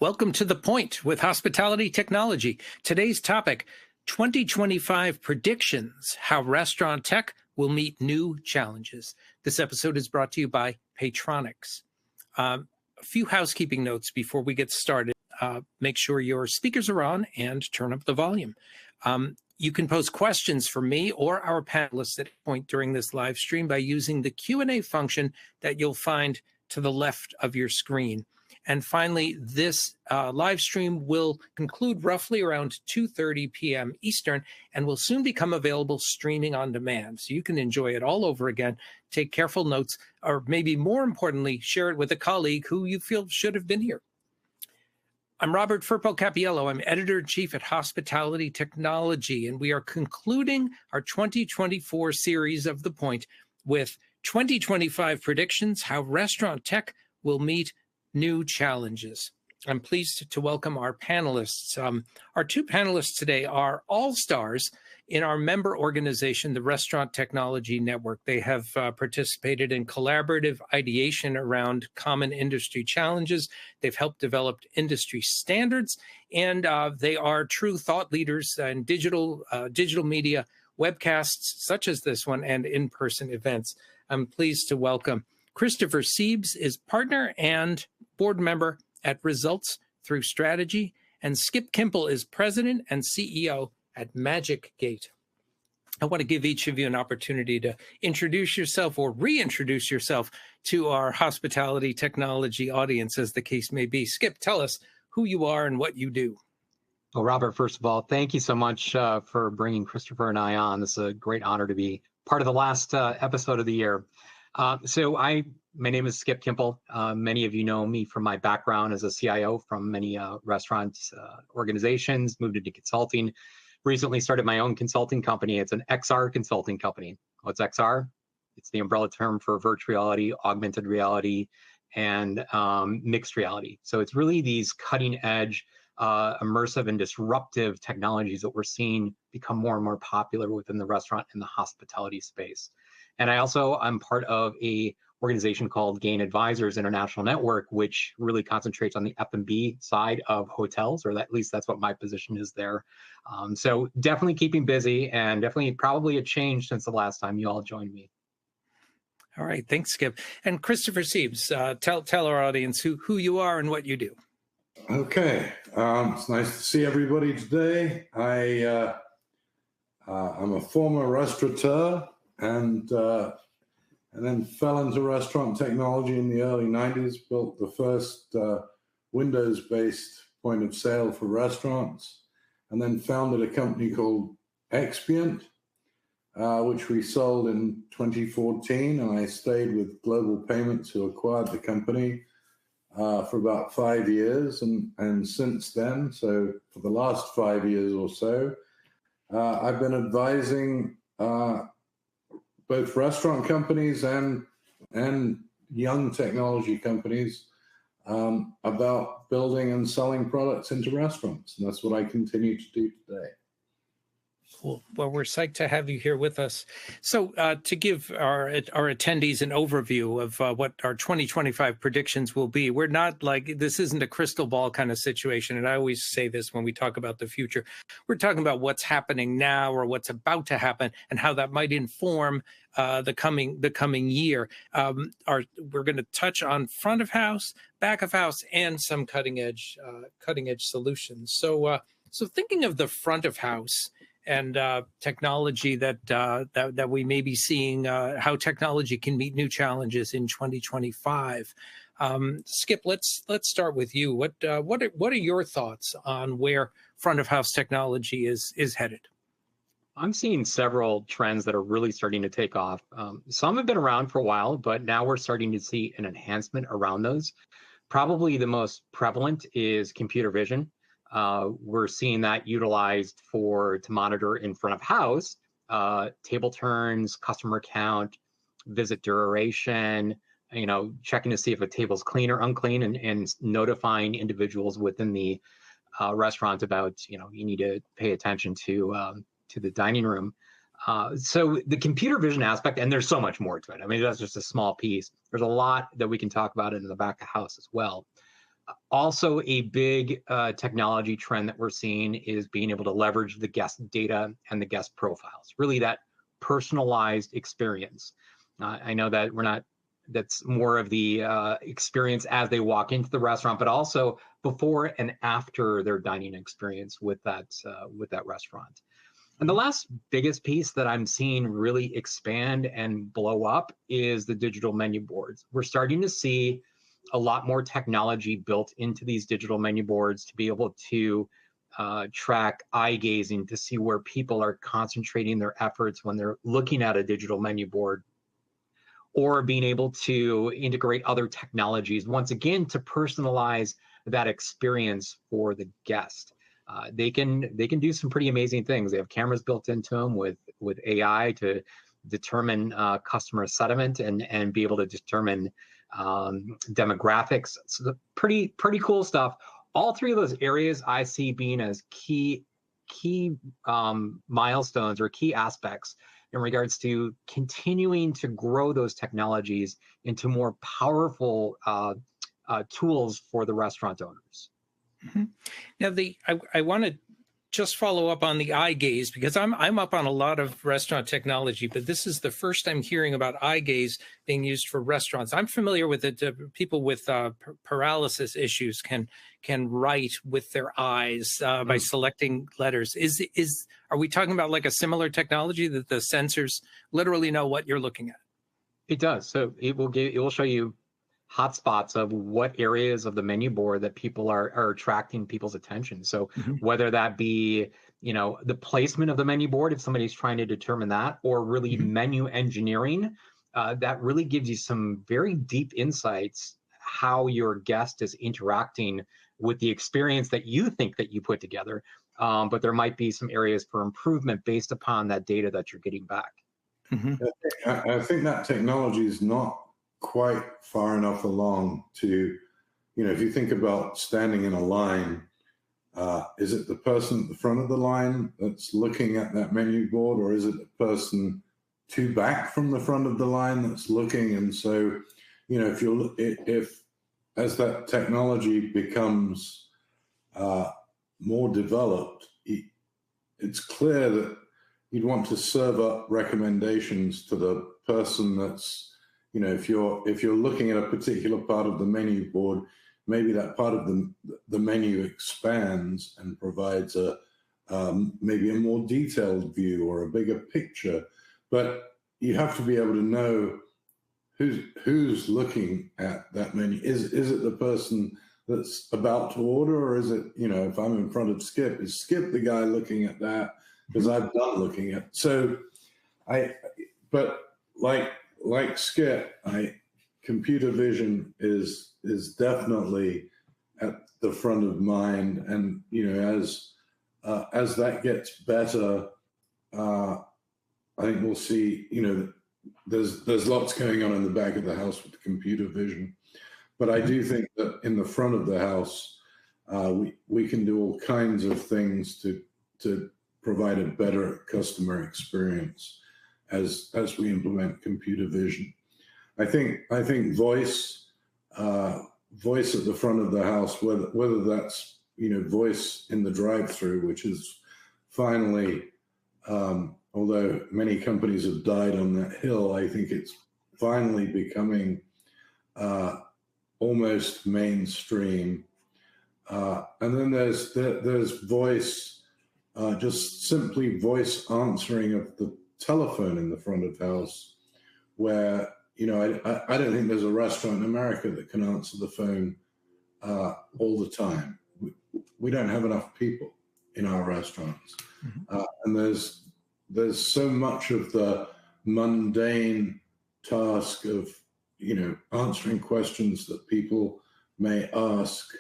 Welcome to The Point with Hospitality Technology. Today's topic, 2025 predictions, how restaurant tech will meet new challenges. This episode is brought to you by Paytronix. A few housekeeping notes before we get started. Make sure your speakers are on and turn up the volume. You can pose questions for me or our panelists at any point during this live stream by using the Q&A function that you'll find to the left of your screen. And finally, this live stream will conclude roughly around 2:30 p.m. Eastern and will soon become available streaming on demand. So you can enjoy it all over again, take careful notes, or maybe more importantly, share it with a colleague who you feel should have been here. I'm Robert Firpo-Cappiello. I'm editor-in-chief at Hospitality Technology, and we are concluding our 2024 series of The Point with 2025 predictions, how restaurant tech will meet new challenges. I'm pleased to welcome our panelists. Our two panelists today are all-stars in our member organization, the Restaurant Technology Network. They have participated in collaborative ideation around common industry challenges. They've helped develop industry standards, and they are true thought leaders in digital media, webcasts such as this one, and in-person events. I'm pleased to welcome Christopher Sebes is partner and board member at Results Through Strategy, and Skip Kimple is president and CEO at Magic Gate. I want to give each of you an opportunity to introduce yourself or reintroduce yourself to our hospitality technology audience, as the case may be. Skip, tell us who you are and what you do. Well, Robert, first of all, thank you so much for bringing Christopher and I on. This is a great honor to be part of the last episode of the year. My name is Skip Kimple. Many of you know me from my background as a CIO from many restaurant organizations, moved into consulting, recently started my own consulting company. It's an XR consulting company. What's XR? It's the umbrella term for virtual reality, augmented reality, and mixed reality. So it's really these cutting edge, immersive and disruptive technologies that we're seeing become more and more popular within the restaurant and the hospitality space. And I'm part of a organization called Gain Advisors International Network, which really concentrates on the F&B side of hotels, or at least that's what my position is there. So definitely keeping busy, and definitely probably a change since the last time you all joined me. All right, thanks, Skip. And Christopher Sebes, tell our audience who you are and what you do. Okay, it's nice to see everybody today. I'm a former restaurateur and then fell into restaurant technology in the early 90s, built the first Windows-based point of sale for restaurants, and then founded a company called Expient, which we sold in 2014, and I stayed with Global Payments, who acquired the company, for about 5 years, and since then, so for the last 5 years or so, I've been advising both restaurant companies and young technology companies about building and selling products into restaurants. And that's what I continue to do today. Cool. Well, we're psyched to have you here with us. So to give our attendees an overview of what our 2025 predictions will be, we're not like, this isn't a crystal ball kind of situation. And I always say this when we talk about the future. We're talking about what's happening now or what's about to happen and how that might inform the coming year. We're going to touch on front of house, back of house, and some cutting edge solutions. So thinking of the front of house and technology that we may be seeing, how technology can meet new challenges in 2025. Skip, let's start with you. What are your thoughts on where front of house technology is headed? I'm seeing several trends that are really starting to take off. Some have been around for a while, but now we're starting to see an enhancement around those. Probably the most prevalent is computer vision. We're seeing that utilized to monitor in front of house, table turns, customer count, visit duration, checking to see if a table's clean or unclean, and notifying individuals within the restaurant about, you need to pay attention to the dining room. So the computer vision aspect, and there's so much more to it. I mean, that's just a small piece. There's a lot that we can talk about in the back of house as well. Also, a big technology trend that we're seeing is being able to leverage the guest data and the guest profiles, really that personalized experience. I know that that's more of the experience as they walk into the restaurant, but also before and after their dining experience with that restaurant. And the last biggest piece that I'm seeing really expand and blow up is the digital menu boards. We're starting to see a lot more technology built into these digital menu boards to be able to track eye gazing, to see where people are concentrating their efforts when they're looking at a digital menu board, or being able to integrate other technologies, once again, to personalize that experience for the guest. They can do some pretty amazing things. They have cameras built into them with AI to determine customer sentiment and be able to determine demographics. So pretty cool stuff. All three of those areas I see being as key milestones or key aspects in regards to continuing to grow those technologies into more powerful tools for the restaurant owners. Mm-hmm. Now, I want to just follow up on the eye gaze, because I'm up on a lot of restaurant technology, but this is the first I'm hearing about eye gaze being used for restaurants. I'm familiar with it. People with paralysis issues can write with their eyes by selecting letters. Are we talking about like a similar technology that the sensors literally know what you're looking at? It does. So it will show you hotspots of what areas of the menu board that people are attracting people's attention. So whether that be, the placement of the menu board, if somebody's trying to determine that, or really menu engineering, that really gives you some very deep insights how your guest is interacting with the experience that you think that you put together. But there might be some areas for improvement based upon that data that you're getting back. I think that technology is not quite far enough along to, if you think about standing in a line, is it the person at the front of the line that's looking at that menu board, or is it the person two back from the front of the line that's looking? And so, if as that technology becomes more developed, it's clear that you'd want to serve up recommendations to the person that's, if you're looking at a particular part of the menu board, maybe that part of the menu expands and provides maybe a more detailed view or a bigger picture. But you have to be able to know who's looking at that menu. Is it the person that's about to order, or is it, if I'm in front of Skip, is Skip the guy looking at that? Because I've done looking at. So like Skip, computer vision is definitely at the front of mind, and as that gets better, I think we'll see. There's lots going on in the back of the house with computer vision, but I do think that in the front of the house, we can do all kinds of things to provide a better customer experience as we implement computer vision. I think voice at the front of the house, whether that's voice in the drive-through, which is finally, although many companies have died on that hill, I think it's finally becoming almost mainstream. And then there's voice, just simply voice answering of the telephone in the front of house, where I don't think there's a restaurant in America that can answer the phone all the time. We don't have enough people in our restaurants, and there's so much of the mundane task of answering questions that people may ask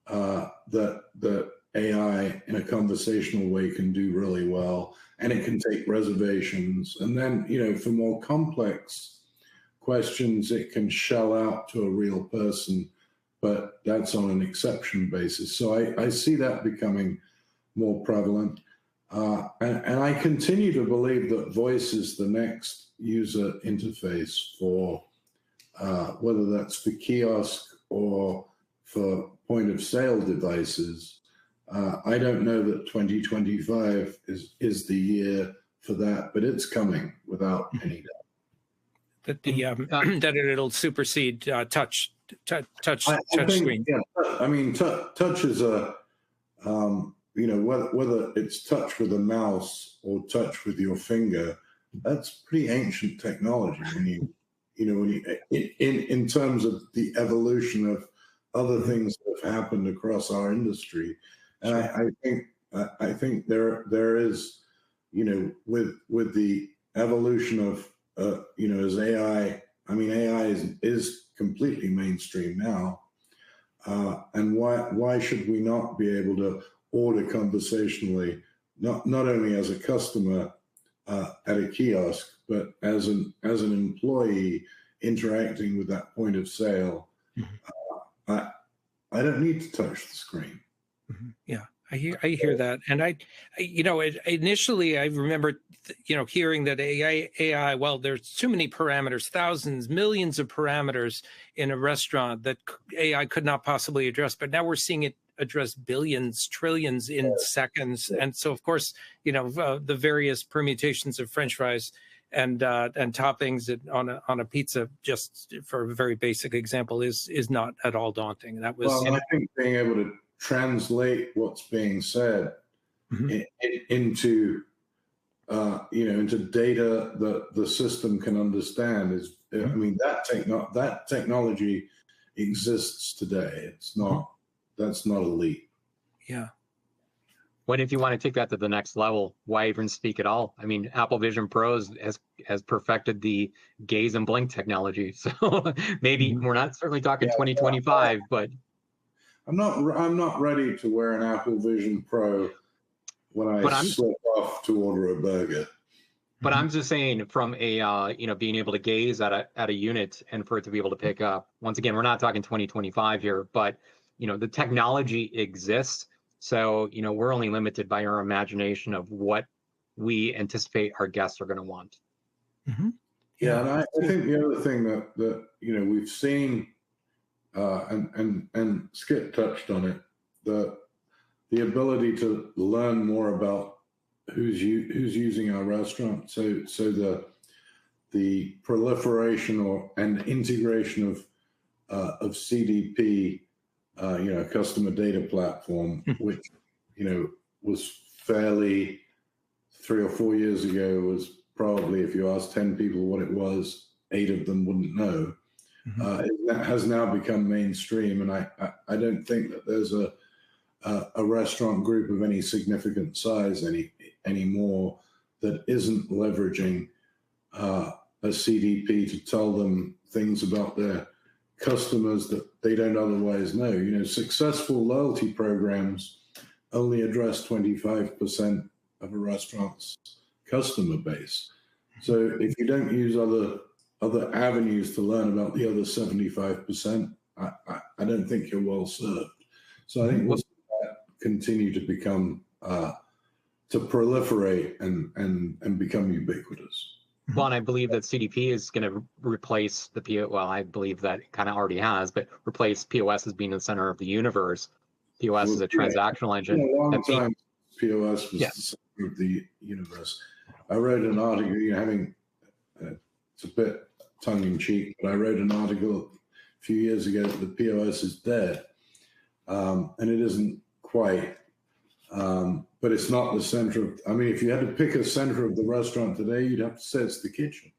that AI in a conversational way can do really well, and it can take reservations. And then, for more complex questions, it can shell out to a real person, but that's on an exception basis. So I see that becoming more prevalent. And I continue to believe that voice is the next user interface for whether that's for kiosk or for point of sale devices. I don't know that 2025 is the year for that, but it's coming without any doubt. That that it'll supersede touch I think, screen. yeah, I mean, touch is a whether it's touch with a mouse or touch with your finger, that's pretty ancient technology. When in terms of the evolution of other things that have happened across our industry, and I think there is, with the evolution of as AI. I mean, AI is completely mainstream now, and why should we not be able to order conversationally, not only as a customer at a kiosk, but as an employee interacting with that point of sale? I don't need to touch the screen. Yeah, I hear that, and initially I remember hearing that AI. Well, there's too many parameters, thousands, millions of parameters in a restaurant that AI could not possibly address. But now we're seeing it address billions, trillions in seconds, and so of course the various permutations of French fries and toppings on a pizza, just for a very basic example, is not at all daunting. That was. Well, I think being able to translate what's being said into data that the system can understand is. I mean, that technology exists today. It's not. That's not a leap. Yeah. What if you want to take that to the next level? Why even speak at all? I mean, Apple Vision Pro has perfected the gaze and blink technology. So maybe we're not certainly talking 2025, but I'm not ready to wear an Apple Vision Pro when I slip off to order a burger. But I'm just saying, from a being able to gaze at a unit and for it to be able to pick up. Once again, we're not talking 2025 here, but the technology exists. So, we're only limited by our imagination of what we anticipate our guests are going to want. Yeah, and I think the other thing that we've seen, and Skip touched on it, the ability to learn more about who's using our restaurant. So the proliferation and integration of CDP. Customer data platform, which, was fairly 3 or 4 years ago, was probably, if you asked 10 people what it was, 8 of them wouldn't know. It has now become mainstream, and I don't think that there's a restaurant group of any significant size anymore that isn't leveraging a CDP to tell them things about their customers that they don't otherwise know. Successful loyalty programs only address 25% of a restaurant's customer base. So if you don't use other avenues to learn about the other 75%, I don't think you're well served. So I think we'll see that continue to become to proliferate and become ubiquitous. Well, and I believe that CDP is going to replace the POS. Well, I believe that it kind of already has, but replace POS as being the center of the universe. POS is a transactional engine. A long time, POS was the center of the universe. I wrote an article, it's a bit tongue-in-cheek, but I wrote an article a few years ago that the POS is dead, and it isn't quite. But it's not the center of. I mean, if you had to pick a center of the restaurant today, you'd have to say it's the kitchen,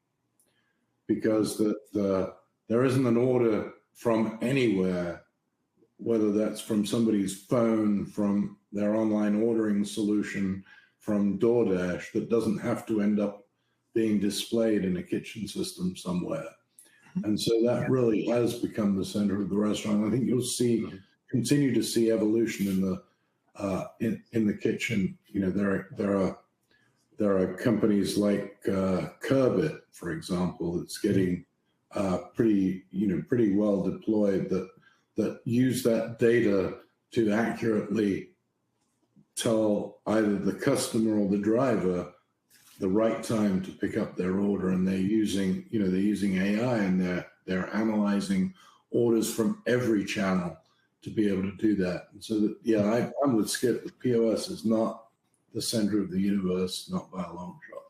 because there isn't an order from anywhere, whether that's from somebody's phone, from their online ordering solution, from DoorDash, that doesn't have to end up being displayed in a kitchen system somewhere. And so that really has become the center of the restaurant. I think you'll continue to see evolution in the kitchen. There are companies like Curbit, for example, that's getting pretty well deployed, that use that data to accurately tell either the customer or the driver the right time to pick up their order, and they're using AI, and they're analyzing orders from every channel to be able to do that. And so that, yeah, I'm with Skip. The POS is not the center of the universe, not by a long shot.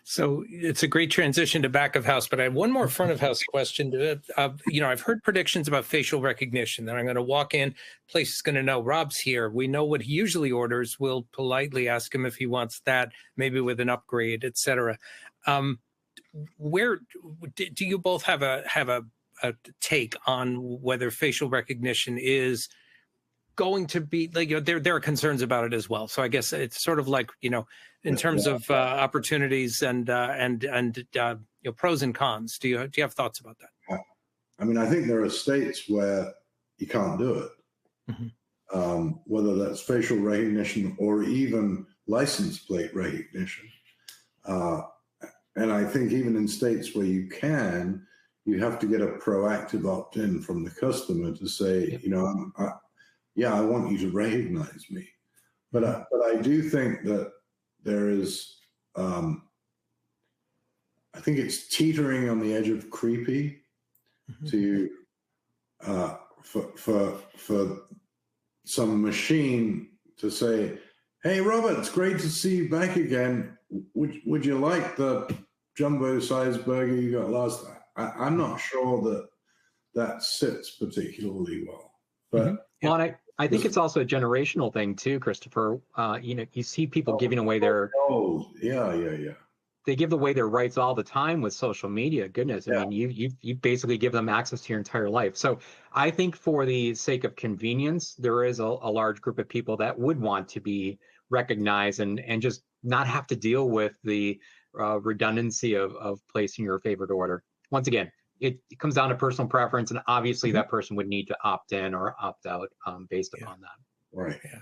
So it's a great transition to back of house, but I have one more front of house question. I've heard predictions about facial recognition that I'm going to walk in, place is going to know Rob's here. We know what he usually orders. We'll politely ask him if he wants that, maybe with an upgrade, et cetera. Where do you both have a take on whether facial recognition is going to be like, there are concerns about it as well. So I guess it's sort of like, in terms of opportunities and pros and cons. Do you have thoughts about that? I mean, I think there are states where you can't do it, whether that's facial recognition or even license plate recognition. And I think even in states where you can, you have to get a proactive opt-in from the customer to say, I want you to recognize me. But I do think that there is, I think it's teetering on the edge of creepy to, for some machine to say, hey, Robert, it's great to see you back again. Would you like the jumbo-sized burger you got last time? I'm not sure that sits particularly well. But well, I think it's also a generational thing too, Christopher. You see people giving away their they give away their rights all the time with social media. Goodness, I mean, you basically give them access to your entire life. So I think for the sake of convenience, there is a large group of people that would want to be recognized and just not have to deal with the redundancy of placing your favorite order. Once again, it comes down to personal preference, and obviously that person would need to opt in or opt out based upon that. Right. Yeah.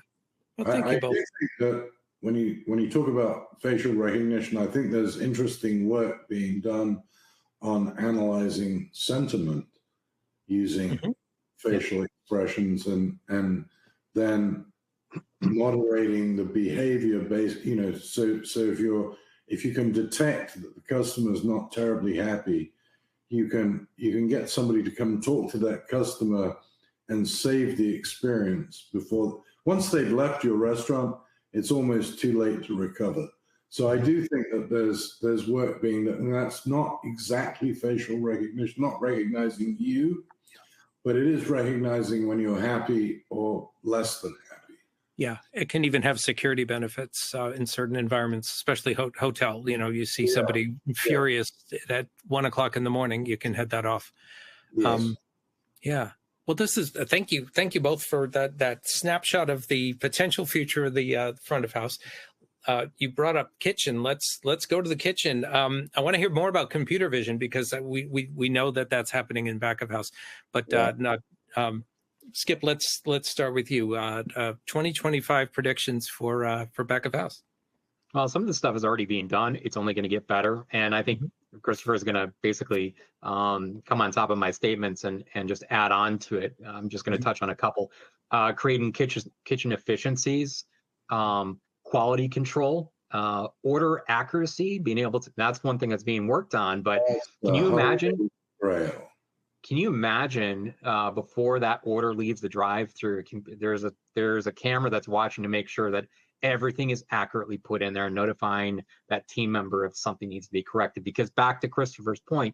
Well, thank you both. I think that when you talk about facial recognition, I think there's interesting work being done on analyzing sentiment using facial expressions and then moderating the behavior based. So if you can detect that the customer is not terribly happy, you can get somebody to come talk to that customer and save the experience before. Once they've left your restaurant, it's almost too late to recover. So I do think that there's work being done, and that's not exactly facial recognition, not recognizing you, but it is recognizing when you're happy or less than happy. Yeah, it can even have security benefits in certain environments, especially hotel. You see somebody furious at 1 o'clock in the morning, you can head that off. Yes. Well, this is thank you both for that snapshot of the potential future of the front of house. You brought up kitchen. Let's go to the kitchen. I want to hear more about computer vision because we know that's happening in back of house, but not. Skip, let's start with you. 2025 predictions for back of house. Well, some of the stuff is already being done. It's only going to get better, and I think Christopher is going to basically come on top of my statements and just add on to it. I'm just going to touch on a couple. Creating kitchen efficiencies, quality control, order accuracy, being able to. That's one thing that's being worked on. But can you imagine? Can you imagine before that order leaves the drive-through, there's a camera that's watching to make sure that everything is accurately put in there, notifying that team member if something needs to be corrected? Because back to Christopher's point,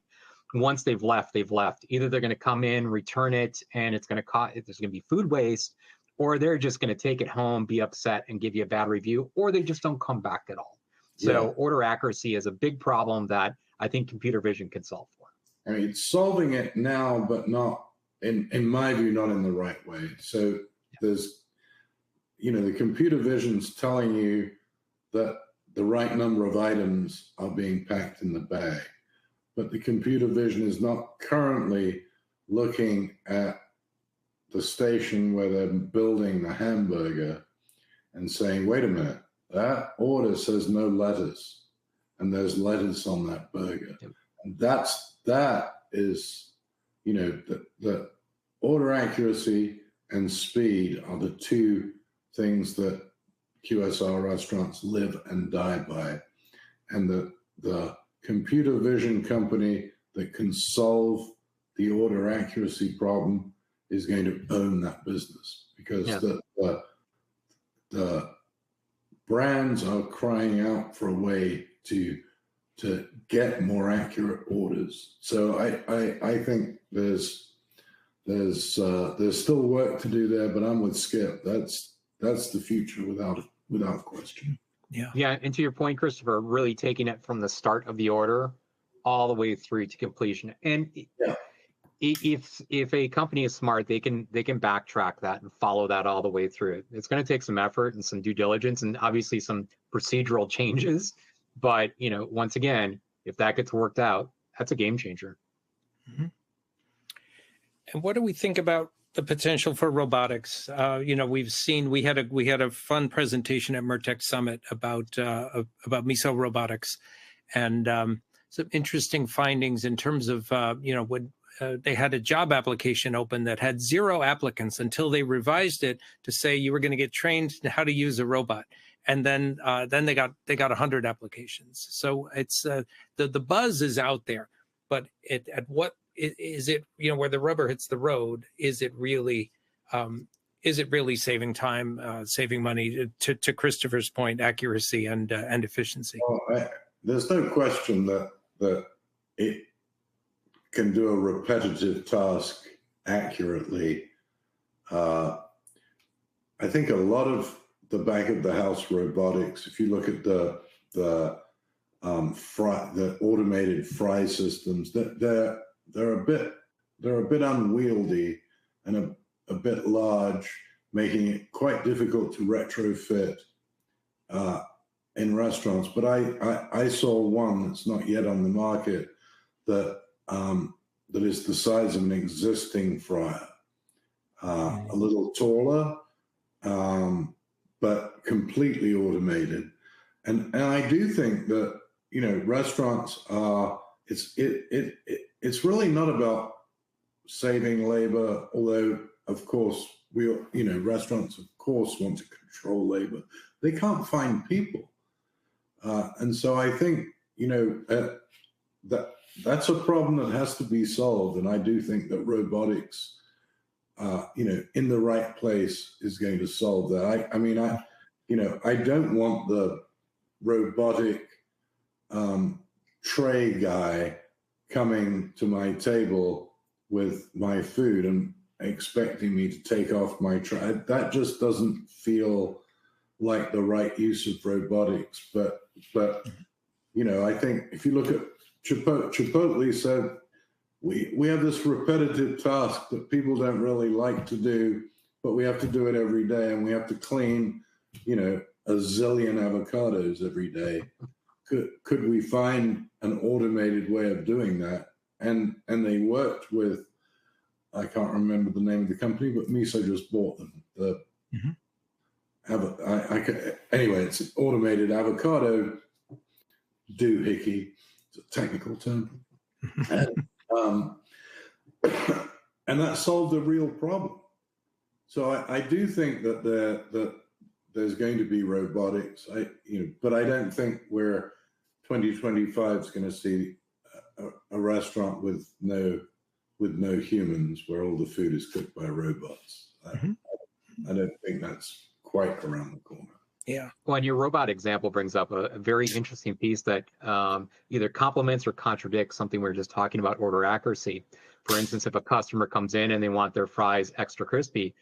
once they've left, they've left. Either they're going to come in, return it, and it's going to cost. There's going to be food waste, or they're just going to take it home, be upset, and give you a bad review, or they just don't come back at all. So order accuracy is a big problem that I think computer vision can solve for. I mean, it's solving it now, but not, in my view, not in the right way. So there's, the computer vision's telling you that the right number of items are being packed in the bag, but the computer vision is not currently looking at the station where they're building the hamburger and saying, wait a minute, that order says no lettuce, and there's lettuce on that burger. And that is, the order accuracy and speed are the two things that QSR restaurants live and die by. And the computer vision company that can solve the order accuracy problem is going to own that business, because the brands are crying out for a way to get more accurate orders. So I think there's still work to do there, but I'm with Skip. That's the future without question. Yeah, and to your point, Christopher, really taking it from the start of the order all the way through to completion. And if a company is smart, they can backtrack that and follow that all the way through. It's going to take some effort and some due diligence and obviously some procedural changes. But, once again, if that gets worked out, that's a game changer. Mm-hmm. And what do we think about the potential for robotics? We've seen, we had a fun presentation at Mertech Summit about Miso robotics, and some interesting findings in terms of when they had a job application open that had 0 applicants until they revised it to say you were going to get trained in how to use a robot. And then they got 100 applications. So it's the buzz is out there, but at what is it? Where the rubber hits the road, is it really saving time, saving money? To Christopher's point, accuracy and efficiency. Well, there's no question that it can do a repetitive task accurately. I think a lot of the back of the house robotics, if you look at the automated fry systems, they're a bit unwieldy and a bit large, making it quite difficult to retrofit in restaurants. But I saw one that's not yet on the market that is the size of an existing fryer, a little taller, but completely automated. And I do think that restaurants are it's really not about saving labor, although of course restaurants of course want to control labor. They can't find people, and so I think that's a problem that has to be solved. And I do think that robotics in the right place is going to solve that. I don't want the robotic tray guy coming to my table with my food and expecting me to take off my tray. That just doesn't feel like the right use of robotics. But I think if you look at Chipotle said, we have this repetitive task that people don't really like to do, but we have to do it every day, and we have to clean, a zillion avocados every day. Could we find an automated way of doing that? And they worked with, I can't remember the name of the company, but Miso just bought them. Anyway, it's an automated avocado doohickey. It's a technical term. And that solved a real problem. So I do think that there's going to be robotics. But I don't think we're 2025 is going to see a restaurant with no humans, where all the food is cooked by robots. I don't think that's quite around the corner. Yeah. Well, and your robot example brings up a very interesting piece that either complements or contradicts something we were just talking about, order accuracy. For instance, if a customer comes in and they want their fries extra crispy,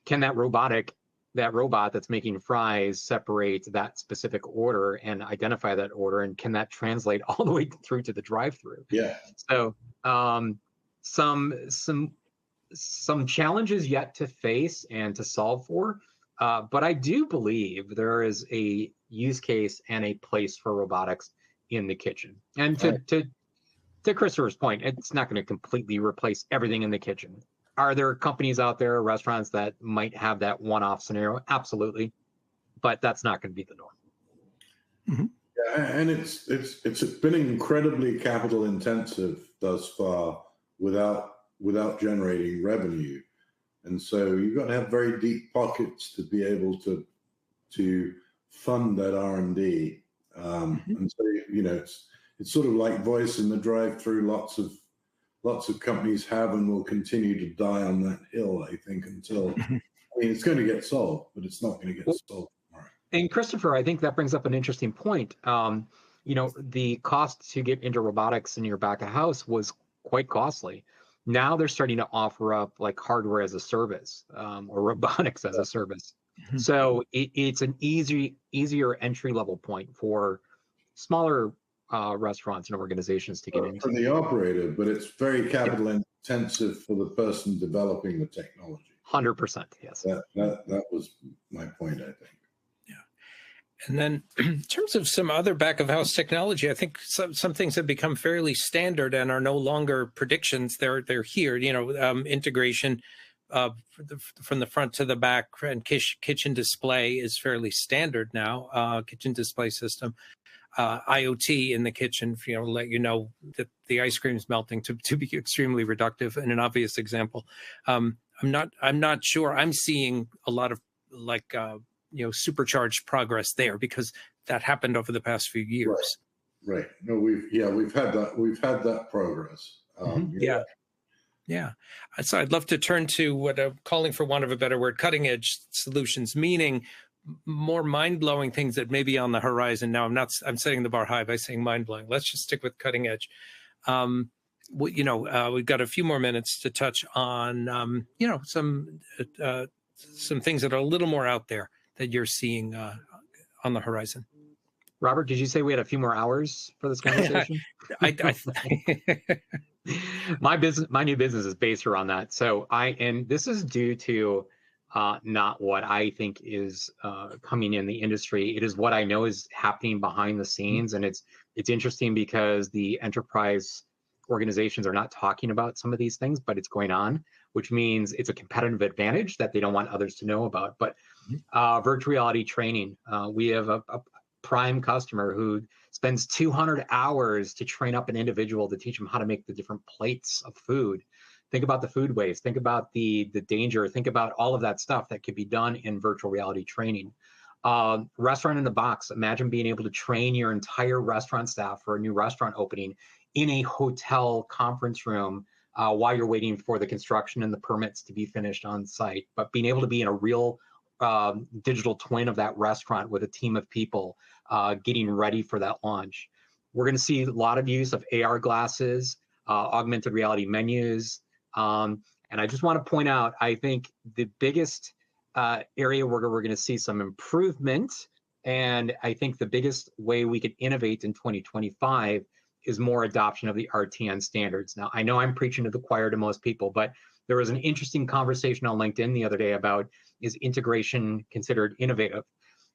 can that robot that's making fries separate that specific order and identify that order? And can that translate all the way through to the drive-through? Yeah. So some challenges yet to face and to solve for. But I do believe there is a use case and a place for robotics in the kitchen. And to Christopher's point, it's not going to completely replace everything in the kitchen. Are there companies out there, restaurants that might have that one-off scenario? Absolutely, but that's not going to be the norm. Yeah, and it's been incredibly capital intensive thus far without generating revenue. And so you've got to have very deep pockets to be able to fund that R&D. And so, it's sort of like voice in the drive-through, lots of lots of companies have and will continue to die on that hill, I think, until it's going to get solved, but it's not going to get solved tomorrow. And Christopher, I think that brings up an interesting point. The cost to get into robotics in your back of house was quite costly. Now they're starting to offer up like hardware as a service or robotics as a service. So it's an easier entry level point for smaller restaurants and organizations to get into. For the operator, but it's very capital intensive for the person developing the technology. 100%, yes. That was my point, I think. And then in terms of some other back of house technology, I think some things have become fairly standard and are no longer predictions. They're here, integration from the front to the back, and kitchen display is fairly standard now. Kitchen display system, IoT in the kitchen, let you know that the ice cream is melting to be extremely reductive. And an obvious example, I'm not sure I'm seeing a lot of supercharged progress there, because that happened over the past few years. Right. No, we've had that progress. Yeah. So I'd love to turn to what I'm calling, for want of a better word, cutting edge solutions, meaning more mind-blowing things that may be on the horizon. Now, I'm setting the bar high by saying mind-blowing. Let's just stick with cutting edge. We've got a few more minutes to touch on, some things that are a little more out there that you're seeing on the horizon. Robert, did you say we had a few more hours for this conversation? My new business is based around that. So this is due to not what I think is coming in the industry. It is what I know is happening behind the scenes. And it's interesting because the enterprise organizations are not talking about some of these things, but it's going on, which means it's a competitive advantage that they don't want others to know about. But virtual reality training, we have a prime customer who spends 200 hours to train up an individual to teach them how to make the different plates of food. Think about the food waste, think about the danger, think about all of that stuff that could be done in virtual reality training. Restaurant in the box, imagine being able to train your entire restaurant staff for a new restaurant opening in a hotel conference room while you're waiting for the construction and the permits to be finished on site, but being able to be in a real digital twin of that restaurant with a team of people getting ready for that launch. We're going to see a lot of use of AR glasses, augmented reality menus. And I just want to point out, I think the biggest area where we're going to see some improvement, and I think the biggest way we could innovate in 2025 is more adoption of the RTN standards. Now, I know I'm preaching to the choir to most people, but there was an interesting conversation on LinkedIn the other day about, is integration considered innovative?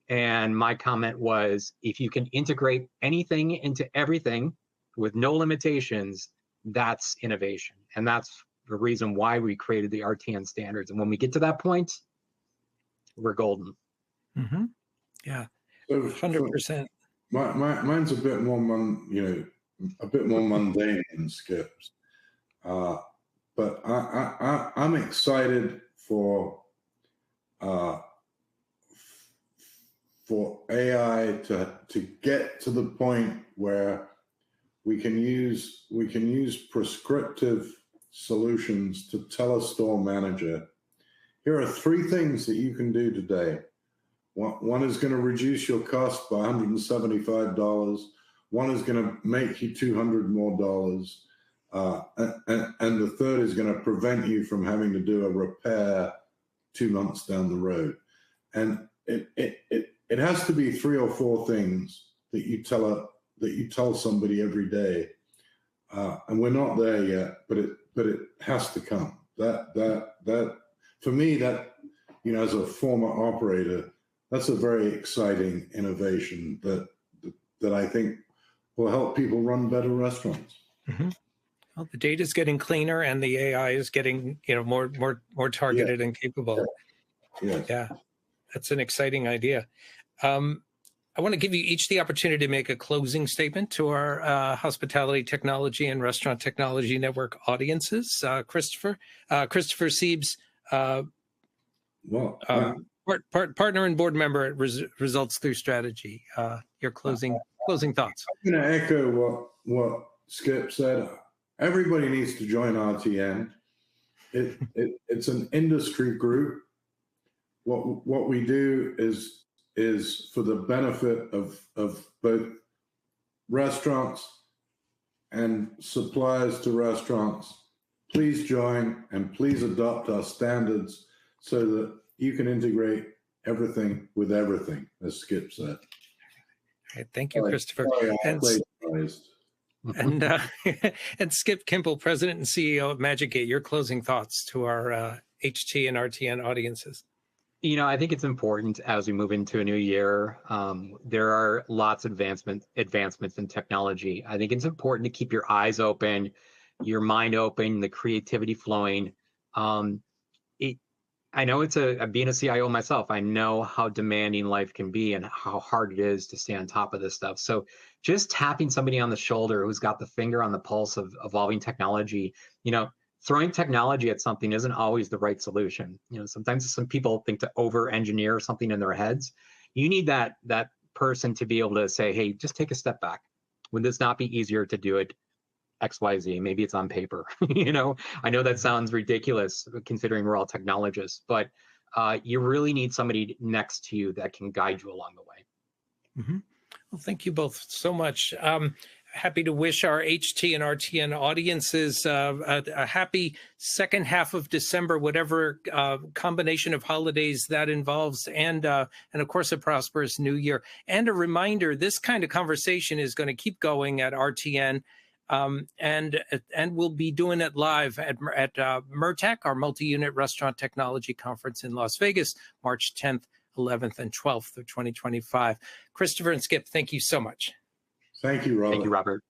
And my comment was, if you can integrate anything into everything with no limitations, that's innovation. And that's the reason why we created the RTN standards. And when we get to that point, we're golden. Mm-hmm. Yeah, So 100%. Mine's a bit more mundane than Skip's. But I'm excited for AI to get to the point where we can use prescriptive solutions to tell a store manager, here are 3 things that you can do today. One is going to reduce your cost by $175. One is going to make you $200 more. And the third is going to prevent you from having to do a repair 2 months down the road. And it has to be 3 or 4 things that you tell somebody every day. And we're not there yet, but it has to come. That for me, that, as a former operator, that's a very exciting innovation that I think will help people run better restaurants. Mm-hmm. Well, the data is getting cleaner, and the AI is getting, more targeted and capable. Yeah, that's an exciting idea. I want to give you each the opportunity to make a closing statement to our Hospitality Technology and Restaurant Technology Network audiences. Christopher Sebes, partner and board member at Results Through Strategy. Your closing thoughts. I'm going to echo what Skip said. everybody needs to join RTN. It's an industry group. What we do is for the benefit of both restaurants and suppliers to restaurants. Please join and please adopt our standards so that you can integrate everything with everything, as Skip said. All right, thank you, Christopher. And Skip Kimple, President and CEO of MagicGate, your closing thoughts to our HT and RTN audiences. You know, I think it's important as we move into a new year. There are lots of advancements in technology. I think it's important to keep your eyes open, your mind open, the creativity flowing. I know being a CIO myself, I know how demanding life can be and how hard it is to stay on top of this stuff. So just tapping somebody on the shoulder who's got the finger on the pulse of evolving technology, you know, throwing technology at something isn't always the right solution. You know, sometimes some people think to over-engineer something in their heads. You need that person to be able to say, hey, just take a step back. Would this not be easier to do it XYZ? Maybe it's on paper. You know, I know that sounds ridiculous considering we're all technologists, but you really need somebody next to you that can guide you along the way. Mm-hmm. Well, thank you both so much. Happy to wish our HT and RTN audiences a happy second half of December, whatever combination of holidays that involves, and of course a prosperous new year. And a reminder, this kind of conversation is going to keep going at RTN, and we'll be doing it live at MERTEC, our multi-unit restaurant technology conference in Las Vegas, March 10th, 11th, and 12th of 2025. Christopher and Skip, thank you so much. Thank you, Robert. Thank you, Robert.